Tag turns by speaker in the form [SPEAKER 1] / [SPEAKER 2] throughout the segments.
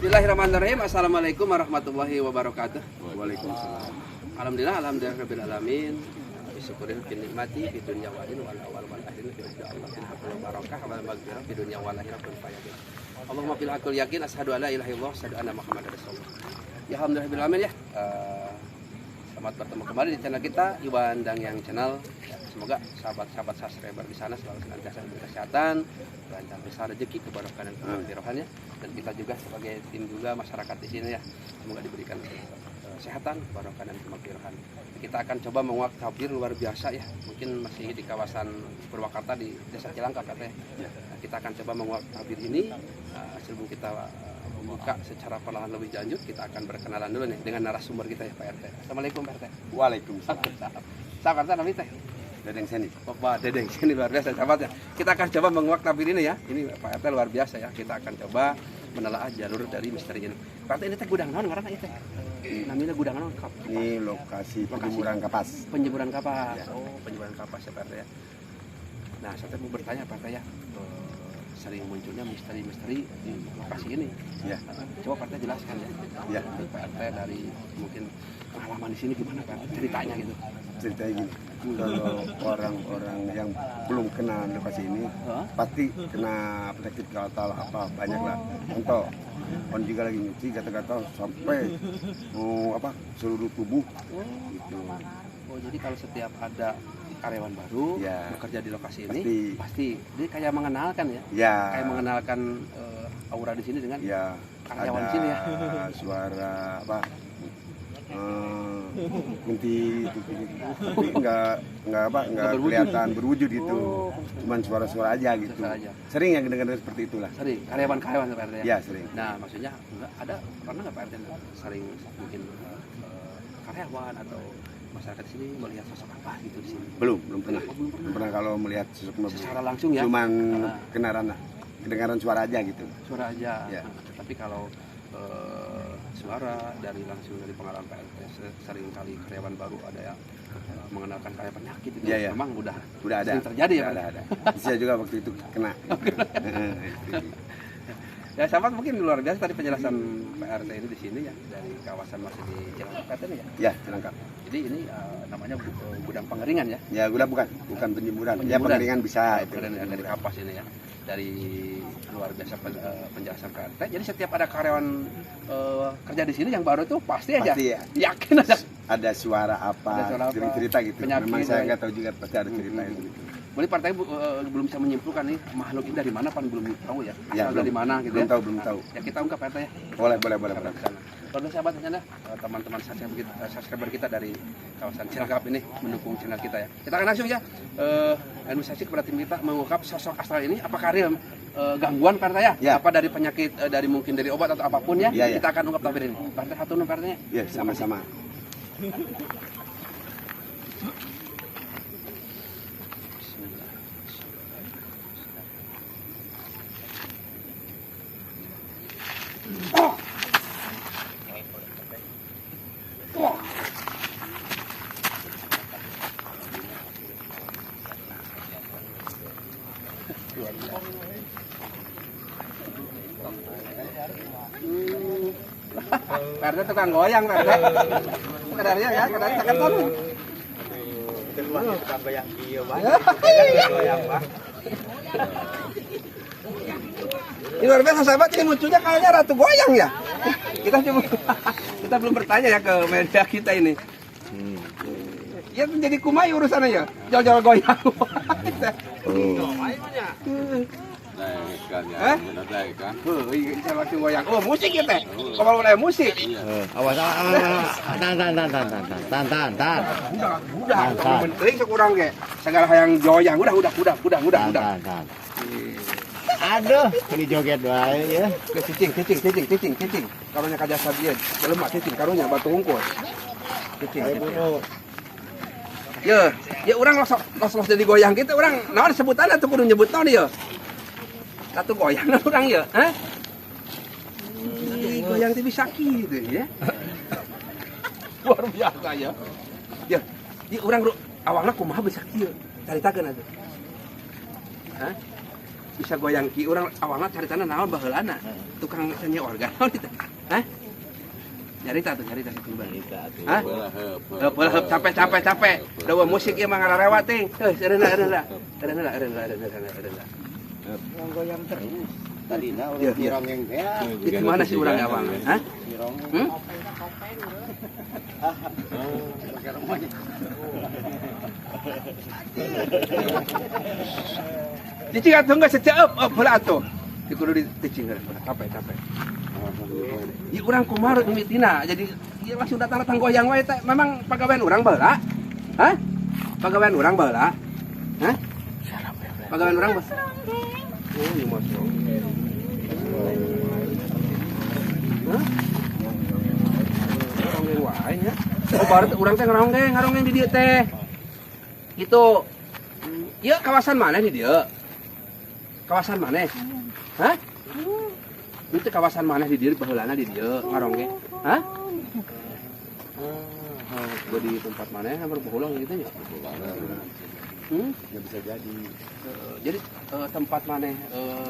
[SPEAKER 1] Bismillahirrahmanirrahim. Assalamualaikum warahmatullahi wabarakatuh. Waalaikumsalam. Alhamdulillah alamin. Syukurin fi nikmati fi dunya wa din wal awal wal akhir bi Allah fil barakah wal maghfirah fi dunya wal akhirah fil fayadin. Allahumma fil aqul yakin asyhadu an la ilaha illallah asyhadu anna muhammadar rasulullah. Ya alhamdulillah alamin ya. Selamat bertemu kembali di channel kita Iwan Dangyang Channel. Semoga sahabat-sahabat subscriber di sana selalu senantiasa diberi kesehatan, lancar besar rezeki, keberkahan dan kemampuan. Dan kita juga sebagai tim juga masyarakat di sini ya, semoga diberikan kesehatan, keberkahan dan kemampuan. Kita akan coba menguak tabir luar biasa ya, mungkin masih di kawasan Purwakarta di Desa Cilangkap katanya. Nah, kita akan coba menguak tabir ini. Sebelum kita membuka secara perlahan lebih lanjut, kita akan berkenalan dulu nih dengan narasumber kita ya Pak RT. Assalamualaikum Pak RT.
[SPEAKER 2] Waalaikumsalam.
[SPEAKER 1] Sahabat Nabi Teh.
[SPEAKER 2] Dedeng seni.
[SPEAKER 1] Bapak Dedeng sini luar biasa sahabat ya. Kita akan coba menguak tabir ini ya. Ini Pak RT luar biasa ya. Kita akan coba menelaah jalur dari misteri ini. Pak RT ini teh gudang naon ngaranna ieu teh? Namanya gudang naon?
[SPEAKER 2] Ini lokasi penjemuran kapas.
[SPEAKER 1] Penjemuran kapas.
[SPEAKER 2] Ya.
[SPEAKER 1] Oh, penjemuran kapas ya Pak RT ya. Nah, saya mau bertanya Pak RT ya. Sering munculnya misteri-misteri di lokasi ini.
[SPEAKER 2] Ya.
[SPEAKER 1] Coba Pak RT jelaskan ya.
[SPEAKER 2] Ya.
[SPEAKER 1] Pak RT dari mungkin pengalaman di sini gimana Pak RT ceritanya gitu.
[SPEAKER 2] Ceritanya gini, kalau orang-orang yang belum kenal lokasi ini pasti kena penyakit gatal apa banyak lah. Contoh, on juga lagi nyuci gatal-gatal sampai seluruh tubuh. Gitu.
[SPEAKER 1] Oh, jadi kalau setiap ada karyawan baru
[SPEAKER 2] Ya.
[SPEAKER 1] bekerja di lokasi ini pasti dia kayak mengenalkan ya.
[SPEAKER 2] Ya.
[SPEAKER 1] Kayak mengenalkan aura di sini dengan
[SPEAKER 2] Ya.
[SPEAKER 1] karyawan
[SPEAKER 2] Ada
[SPEAKER 1] di sini ya.
[SPEAKER 2] suara apa? Menti itu tapi nggak kelihatan berwujud gitu, cuman suara-suara aja gitu.
[SPEAKER 1] Suara aja.
[SPEAKER 2] Sering yang dengar seperti itulah.
[SPEAKER 1] Sering karyawan Pak RT ya.
[SPEAKER 2] Ya sering.
[SPEAKER 1] Nah, maksudnya pernah nggak Pak RT sering mungkin karyawan atau masyarakat di sini melihat sosok apa gitu di sini?
[SPEAKER 2] Belum pernah.
[SPEAKER 1] Oh, belum pernah.
[SPEAKER 2] Belum pernah kalau melihat sosok mobil.
[SPEAKER 1] Secara langsung ya.
[SPEAKER 2] Cuman kedengaran suara aja gitu.
[SPEAKER 1] Suara aja.
[SPEAKER 2] Ya.
[SPEAKER 1] Tapi kalau suara langsung dari pengalaman Pak RT sering kali karyawan baru ada yang mengenalkan kayak penyakit itu
[SPEAKER 2] Ya.
[SPEAKER 1] memang udah
[SPEAKER 2] ada.
[SPEAKER 1] sering terjadi ya Pak?
[SPEAKER 2] Ada. Saya juga waktu itu kena.
[SPEAKER 1] Ya sahabat, mungkin luar biasa tadi penjelasan Pak RT ini di sini ya, dari kawasan masih di Cilangkap ini ya.
[SPEAKER 2] Ya, Cilangkap.
[SPEAKER 1] Jadi ini namanya gudang pengeringan ya.
[SPEAKER 2] Ya, bukan penjemuran. Ya, pengeringan bisa itu.
[SPEAKER 1] Dari kapas ini ya. Dari luar biasa penjelasan Pak RT. Jadi setiap ada karyawan kerja di sini yang baru itu pasti aja
[SPEAKER 2] Pasti ya.
[SPEAKER 1] yakin
[SPEAKER 2] Ada suara apa, cerita gitu.
[SPEAKER 1] Penyakit,
[SPEAKER 2] memang saya nggak tahu juga, pasti ada cerita itu.
[SPEAKER 1] Boleh partai belum bisa menyimpulkan nih makhluk ini dari mana pan belum tahu ya.
[SPEAKER 2] Ya,
[SPEAKER 1] Asal dari mana gitu ya.
[SPEAKER 2] Belum tahu.
[SPEAKER 1] Ya kita ungkap partai ya.
[SPEAKER 2] Boleh.
[SPEAKER 1] Kalau sahabat di sana, teman-teman subscriber kita dari kawasan Cilangkap ini mendukung channel kita ya. Kita akan langsung ya administrasi kepada tim kita mengungkap sosok astral ini. Apakah real gangguan partai ya?
[SPEAKER 2] Ya.
[SPEAKER 1] Apa dari penyakit, dari mungkin dari obat atau apapun ya?
[SPEAKER 2] Ya.
[SPEAKER 1] Kita akan ungkap tabir ini. Partai satu nomor partainya.
[SPEAKER 2] Ya, sama-sama.
[SPEAKER 1] Karena tukang goyang Pak. Kadarnya ya, kadarnya tekan kono.
[SPEAKER 3] Tukang goyang iya banget. Goyang Pak.
[SPEAKER 1] Ini luar biasa sahabat, ini munculnya kayaknya ratu goyang ya. Kita belum bertanya ya ke media kita ini. Ya menjadi kumai urusannya ya, jauh-jauh goyang. Iya, langsung goyang. Oh, musik ya teh. Kalau mulai musik.
[SPEAKER 3] Awas, tan.
[SPEAKER 1] Udah. Penting sekurang ke. Segala yang goyang, udah.
[SPEAKER 3] Aduh, ini joget wae ya.
[SPEAKER 1] Ke cicing. Karunya kaja sabieu. Jelema cicing karunya batu hungkul. Cicing. Ya orang los jadi goyang gitu, orang naon sebutannya tuh kudu nyebut naon ya. Satu goyang orang ya, hah? Goyang teh bisa gitu ya. Luar biasa ya. Ya di orang awalnya kumaha bisa kieu. Caritakeun atuh. Hah? bisa goyang ki urang awalna caritana naon baheulana tukang seni organ naon itu hah nyarita sakitu bari hah heup capek dawa musik ieu mah ngararewa ting geus eureuna
[SPEAKER 3] Goyang terus. Tadina
[SPEAKER 1] Iya,
[SPEAKER 3] urang
[SPEAKER 1] iya.
[SPEAKER 3] rongeng teh.
[SPEAKER 1] di mana sih urang awalna hah Dicing atuh geus seceep heula atuh. Di kudu dicing heula capek. Ieu urang kumaha mimitina jadi ieu langsung datang goyang wae teh. Memang pagawean urang baheula? Hah? Pagawean urang baheula? Hah? Pagawean urang baheula? Oh, ieu mah hah? Ngarongeng wae nya. Oh, baru urang teh ngarongeng di dieu teh. Gitu. Ieu kawasan mana di dieu? Kawasan mana? Hah? Itu kawasan mana di dieu baheulana di dieu ngarongeng? Hah? Gua di tempat mana ya berbohong gitu ya?
[SPEAKER 2] Ya bisa jadi.
[SPEAKER 1] Jadi tempat mana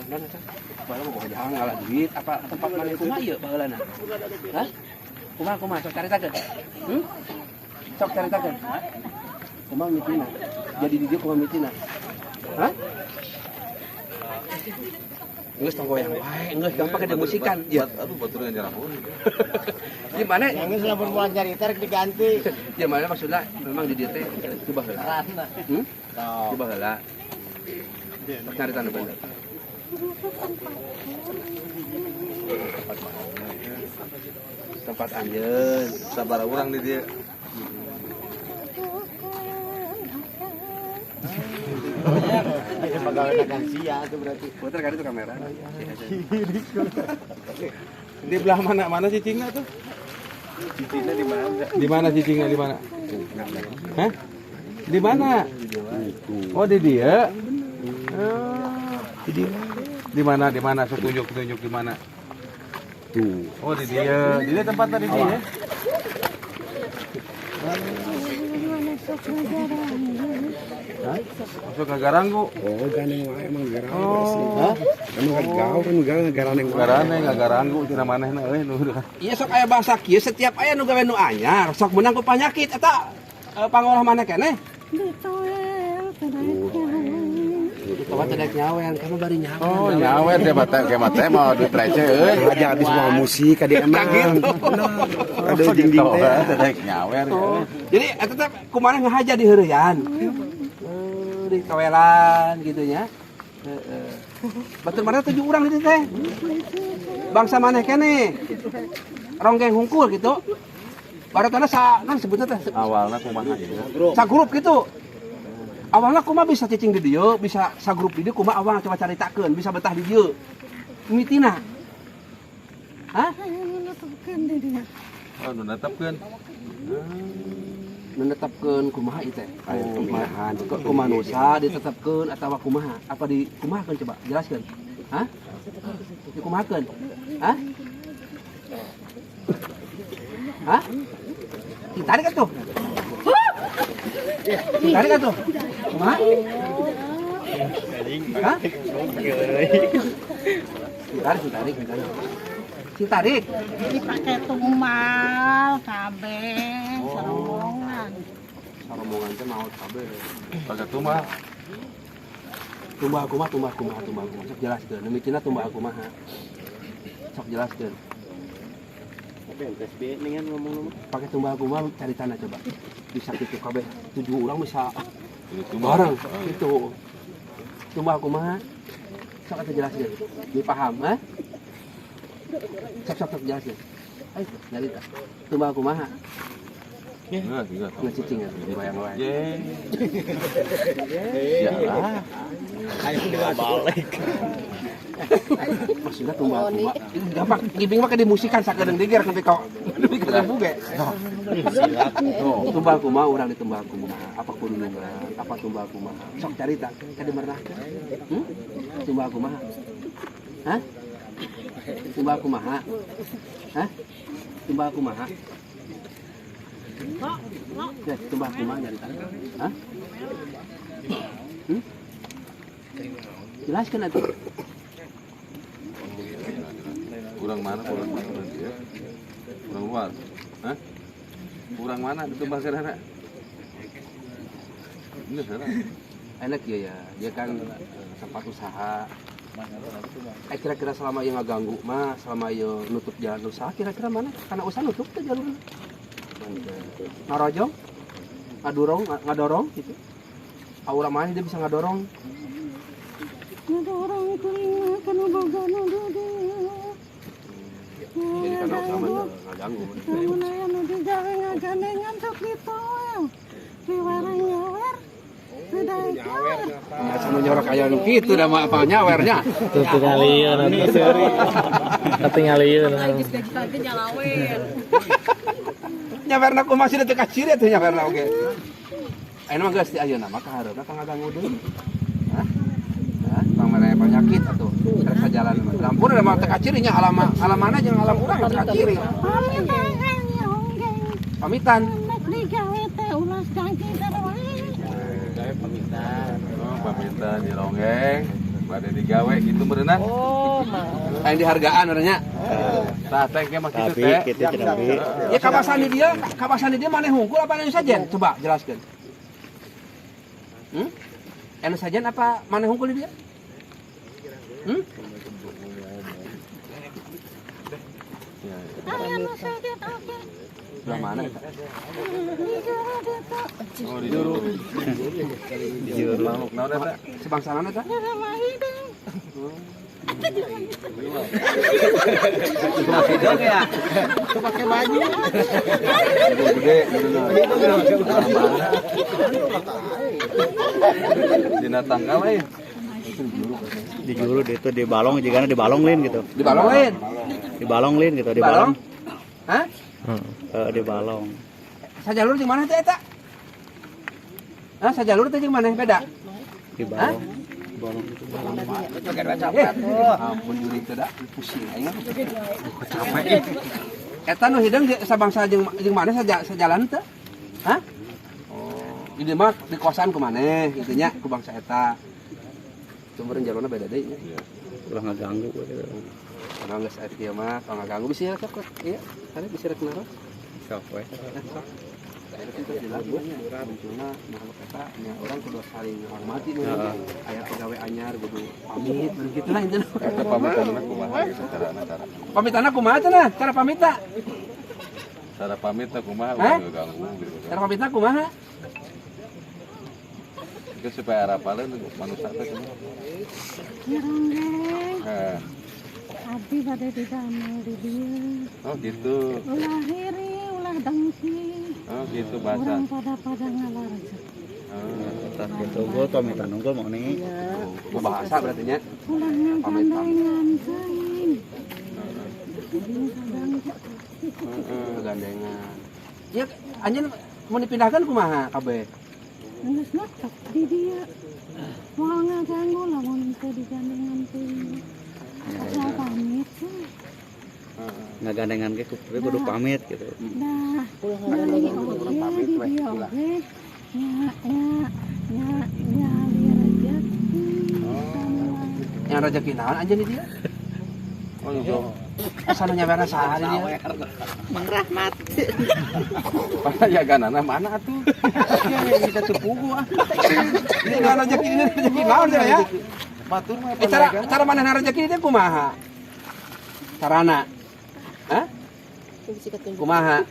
[SPEAKER 1] mana teh? Baheula mah jangan ngalah duit apa tempat mana kumaha ieu baheulana? Hah? Kumaha sok caritakeun? Sok caritakeun. Kumaha mitina? Jadi di dieu kumaha mitina? Hah? Geus tong goyang wae, geus gampang ke musikan. Ya,
[SPEAKER 4] Aduh, baturnya nyarahun.
[SPEAKER 1] di mana?
[SPEAKER 3] Yang geus lamun moal carita rek diganti.
[SPEAKER 1] Di mana maksudnya memang di dieu teh coba heula.
[SPEAKER 3] Ranna.
[SPEAKER 1] Coba heula. Carita nu bener. Tempat anjeun.
[SPEAKER 4] Sabar urang di dia.
[SPEAKER 3] Pagawe akan sia itu berarti.
[SPEAKER 1] Puter kan itu kamera.
[SPEAKER 4] Di belah mana cicingnya tuh?
[SPEAKER 2] Cicingnya di mana?
[SPEAKER 4] Di mana cicingnya di mana? Hah? Di mana? Oh, di dia. Di mana? Sok tunjuk di mana?
[SPEAKER 2] Tuh.
[SPEAKER 4] Oh, di dia. Di dia tempat tadi dia. Hah? Masuk ke Garanggu.
[SPEAKER 2] Oh, ganeng wae emang garang.
[SPEAKER 4] Oh.
[SPEAKER 2] Emang gaul kan garaneng.
[SPEAKER 4] Garane enggak Garanggu tina manehna euy nu.
[SPEAKER 1] Iya sok aya bahasa kieu setiap aya nu gawe nu anyar, sok menang ku panyakit eta pangolah mana keneh? Kawan teh nyawer, kamu bari nyawer.
[SPEAKER 4] Oh, nyawer dia mata mau duit receh euy.
[SPEAKER 2] Aja habis mau musik ka dia emang. Aduh ding-ding teh.
[SPEAKER 4] Teh nyawer.
[SPEAKER 1] Oh, jadi eta teh kumaha ngahaja di heureuyan. Di kawelan gitu nya. Heeh. Batur mana 7 urang di teh. Bangsa maneh keneh? Ronggeng hungkul gitu. Baratana naon sebutna teh?
[SPEAKER 4] Awalna kumaha ieu?
[SPEAKER 1] Sagrup gitu. Awalnya kumaha bisa cicing di dieu, bisa sagrup di dieu kumaha awalna coba caritakeun, bisa betah di dieu. Mitina. Hah?
[SPEAKER 4] Oh, nu netepkeun.
[SPEAKER 1] Menetapkeun kumaha ieu teh? Kumaha? Kumaha nusa ditetepkeun atawa kumaha? Apa di kumahakeun coba jelaskeun? Hah? Dikumahakeun? Hah? Hah? Ditarik atuh. Ditarik atuh. Kumaha? Hah? Ditarik. Ditarik.
[SPEAKER 5] Dipakai tumbal, kabeh, serombongan.
[SPEAKER 1] Rombongan teh maot kabeh.
[SPEAKER 4] Pakai tumbal.
[SPEAKER 1] Tumbal kumaha. Sok jelaskeun. Nu mitina tumbal kumaha? Sok jelaskeun. Pakai tumbal kumaha caritana coba. Bisa kitu kabeh 7 urang bisa bareng gitu. Tumbal kumaha? Sok atuh jelaskeun. Dipaham, ha? Sok jelaskeun. Ayo, nyarita. Tumbal kumaha?
[SPEAKER 4] Enggak.
[SPEAKER 1] Ngecicing atuh dibayang wae.
[SPEAKER 4] Ya lah.
[SPEAKER 1] Maksudnya tumbal kumaha? Ini gampang. Gibing mah di musikan sakedeung diger nepi ka buge. Tumbal kumaha urang di tumbal kumaha? Apa kudu apa tumbal kumaha? Sok carita ka dimerahkeun. Tumbal kumaha? Hah? Tumbal kumaha? Hah? Tumbal kumaha? Ya, tumbal kumaha nyarita. Hah? Jelaskan atuh.
[SPEAKER 4] Kurang mana nanti ya? Kurang luar. Hah? Kurang mana itu bahasa Rara? Ini Rara.
[SPEAKER 1] Enak ya. Dia kan sempat usaha. Kira-kira selama ia ngaganggu mah, selama ia nutup jalan usaha, kira-kira mana? Karena usaha nutup tuh jalur. Narojong, ngadorong gitu. Aura mana dia bisa ngadorong?
[SPEAKER 5] Ngadorong kuring kana boga nu gede.
[SPEAKER 1] Jadi karena usaha mah ngaganggu.
[SPEAKER 5] Mun aya nu digawe ngagandengan sok kitu. Riwarang nyawer.
[SPEAKER 1] Ya sama nyorok kayak nu kitu da mah apa nyawernya.
[SPEAKER 6] Tinggalieun atuh seuri. Tinggalieun.
[SPEAKER 7] Geus gaji nyalawer.
[SPEAKER 1] Nyawerna ku masih teu kaciri atuh nyawerna oge. Ayeuna mah geus ti ayeuna mah kahareup ka ngaganggu deui. Hah? Hah, pamane penyakit atuh. Rek sajalan mah. Lampur da mah teu kacirinya alamana jeung alam urang teu kaciri. Pamitan.
[SPEAKER 5] Nek digawe teh ulas janji terus.
[SPEAKER 4] Oh, pamitan di ronggeng. Bade digawe gitu berenang.
[SPEAKER 3] Oh,
[SPEAKER 1] Aing dihargaan urangnya.
[SPEAKER 4] Tah teh ge mah kitu
[SPEAKER 3] tapi
[SPEAKER 4] teh.
[SPEAKER 3] kita cenah bi.
[SPEAKER 1] Ya kawasan dia maneh hungkul apa anu sajen? Coba jelaskeun. Anu sajen apa maneh hungkul di dia?
[SPEAKER 5] Aya nu saget oke.
[SPEAKER 1] Belah mana eta?
[SPEAKER 4] Oh, di juru. Di juru. Makhluk naon eta?
[SPEAKER 1] Sebangsanan eta?
[SPEAKER 3] Pakai baju.
[SPEAKER 4] Gede gitu nah. Dina tanggal lain.
[SPEAKER 3] Di juru itu di balong jigana di balong lin gitu.
[SPEAKER 1] Di balong lain.
[SPEAKER 3] Di balong lin gitu, di
[SPEAKER 1] Balong?
[SPEAKER 3] balong.
[SPEAKER 1] Hah?
[SPEAKER 3] Di balong.
[SPEAKER 1] Sajalur di mana teh eta? Hah, sajalur teh di mana beda?
[SPEAKER 3] Di balong.
[SPEAKER 1] Ampun juri teh da pusing aing mah. Capek. Eta nu hideung sabangsa jeung maneh sajalan teh? Hah? Oh, ieu mah di kosan ku maneh kitu nya ku bangsa eta. Sumbereun jalurna beda deui nya.
[SPEAKER 3] Ulah ngaganggu gitu.
[SPEAKER 1] Kalau nggak saat dia mah, kalau nggak ganggu bisa sok, iya, ada bisa rek naros.
[SPEAKER 3] Sok we.
[SPEAKER 1] Sok. Saya itu dilakukannya, munculnya makhluk kata, orang kudu saling hormati nih. Ayah pegawai anyar, kudu pamit, begitu lah itu.
[SPEAKER 4] Eta pamitanna kumaha gitu cara.
[SPEAKER 1] Pamitanna kumaha teh nah, cara pamita?
[SPEAKER 4] Cara pamit teh kumaha ulah ngeganggu gitu.
[SPEAKER 1] Cara pamita kumaha?
[SPEAKER 4] Itu supaya harapan manusia teh kumaha. Heh.
[SPEAKER 5] Abdi bade didamel di dieu.
[SPEAKER 4] Oh gitu.
[SPEAKER 5] Ulah hiri, ulah dengki.
[SPEAKER 4] Oh gitu bahasa.
[SPEAKER 5] Urang pada ngalarejek.
[SPEAKER 3] Tah gitu gua pamitan unggul mau nih.
[SPEAKER 1] Ku bahasa berarti nya.
[SPEAKER 5] Ulah ngagandengan ceuing.
[SPEAKER 1] Gandengan. Ya anjeun mau dipindahkan kumaha kabeh?
[SPEAKER 5] Geus netok di dieu. Moal ngaganggu lamun teu digandengan teuing. Asa pamit sih.
[SPEAKER 3] Ngagandengan ge kudu pamit gitu.
[SPEAKER 5] Nah, dari oke di dia oke. Ya liar rezeki.
[SPEAKER 1] Yang rezeki naon anjeun di dia?
[SPEAKER 4] Oh iya.
[SPEAKER 1] Sana nyawerna saha di dia?
[SPEAKER 5] Mang Rahmat.
[SPEAKER 4] Payaganana mana atuh?
[SPEAKER 1] Ya kita sepupu ah. Ini nggak rezeki naon ya?
[SPEAKER 4] Batur mah
[SPEAKER 1] Cara manehna rezeki teh kumaha? Carana. Hah? Kumaha?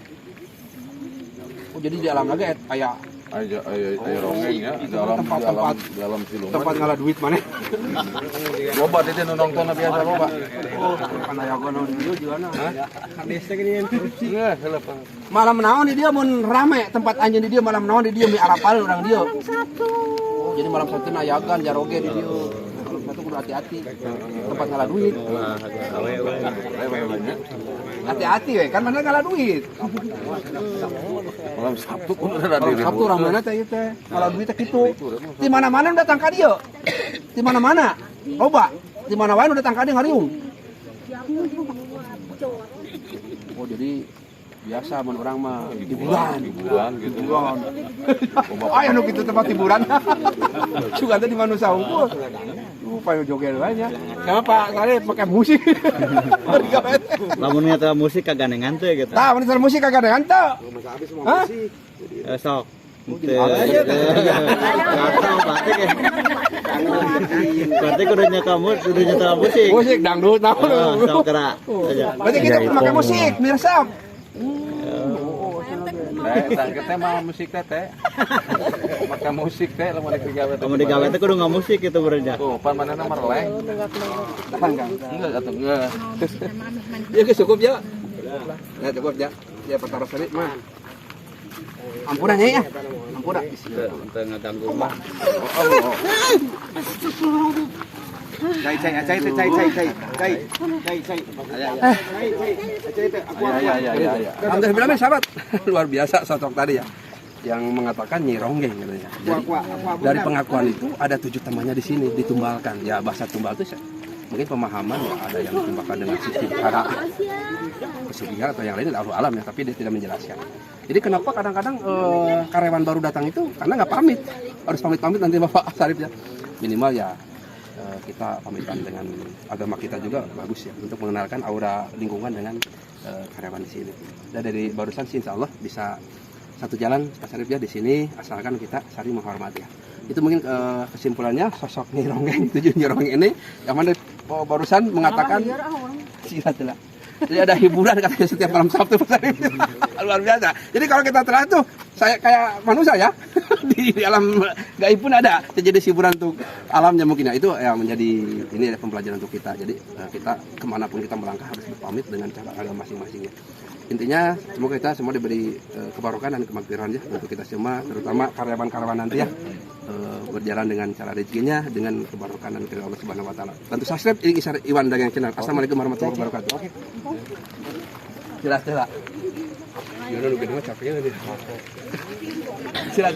[SPEAKER 1] Oh jadi di alam lagi aya
[SPEAKER 4] ronggeng ya dalam siluman.
[SPEAKER 1] tempat ngalah duit maneh.
[SPEAKER 4] Loba teh nu nonton biasa loba.
[SPEAKER 1] Oh, kan aya gono di dieu jualna.
[SPEAKER 3] Hades teh geuning korupsi.
[SPEAKER 4] Iya, heula Pak.
[SPEAKER 1] Malam naon di dia mun rame tempat anjeun di dia malam naon di dia mi arapal urang dia. Oh, jadi malam satu nayagan jaroge di dia. Malam satu kudu hati-hati. Tempat ngalah duit. Hati-hati we, kan mana ngalah duit.
[SPEAKER 4] Malam Sabtu kudu ada
[SPEAKER 1] Malam
[SPEAKER 4] diri.
[SPEAKER 1] Sabtu urang mana teh ieu teh. Ngalah duit teh kitu. Di mana-mana datang ka dieu. Di mana-mana. Loba. Di mana wae nu datang ka dieu ngariung. Oh, jadi biasa mun urang mah hiburan
[SPEAKER 4] gitu.
[SPEAKER 1] Aya nu kitu tempat hiburan. Juga teh di manusia unggul. Upaya joget aja. Kenapa kali pakai musik?
[SPEAKER 3] Lamun ngata musik kagak nengan teh gitu.
[SPEAKER 1] Tah, mun musik kagak ada hantu. Hah?
[SPEAKER 3] Sok. Teu. Atau batik ya. Batik kudu nyata musik.
[SPEAKER 1] Musik dangdut tahu lu.
[SPEAKER 3] Sok kera.
[SPEAKER 1] Berarti kita pakai musik, mirsam.
[SPEAKER 4] Kita mau musik teh. Maka musik teh lamun digawe.
[SPEAKER 3] Kamu digawe teh kudu musik gitu berarti.
[SPEAKER 4] Tuh, pan manehna merleh. Enggak atuh enggak.
[SPEAKER 1] Ya cukup ya. Ya cukup ya. Ya pertaruh seri mah. Ampunan ya. Ampunan.
[SPEAKER 3] Teu ngaganggu mah.
[SPEAKER 2] Cai.
[SPEAKER 4] Ya.
[SPEAKER 1] Alhamdulillah sahabat. Luar biasa sosok tadi ya. Yang mengatakan Nyi Ronggeng katanya. Jadi, dari pengakuan itu ada 7 temannya di sini ditumbalkan. Ya bahasa tumbal itu mungkin pemahaman ya, ada yang ditumbalkan dengan sistem karakter pesugihan atau yang lain Allahu alam ya, tapi dia tidak menjelaskan. Jadi kenapa kadang-kadang karyawan baru datang itu karena nggak pamit, harus pamit nanti Bapak Sarip ya, minimal ya kita pamitan dengan agama kita juga bagus ya untuk mengenalkan aura lingkungan dengan karyawan di sini. Dan dari barusan sih Insya Allah bisa satu jalan Pak Sarip ya di sini asalkan kita saling menghormati ya. Itu mungkin kesimpulannya sosok Nyi Ronggeng, 7 Nyi Ronggeng ini yang mana barusan mengatakan silaturahmi. Jadi ada hiburan katanya setiap malam Sabtu Pak Sarip. Luar biasa. Jadi kalau kita telah tuh saya kayak manusia ya di alam gaib pun ada. Jadi hiburan untuk alamnya mungkin ya, itu yang menjadi ini ada pembelajaran untuk kita. Jadi kita kemanapun kita melangkah harus berpamit dengan cara agama masing-masingnya. Intinya semoga kita semua diberi kebarokan dan kemakmuran ya untuk kita semua, terutama karyawan-karyawan nanti ya berjalan dengan cara rezekinya dengan kebarokan dan Allah Subhanahu Wa Taala. Tentu subscribe ini Isar Iwan Dagang Channel. Assalamualaikum warahmatullahi wabarakatuh. Oke. Jelas. Gimana lu kedua capeknya nih? Silat.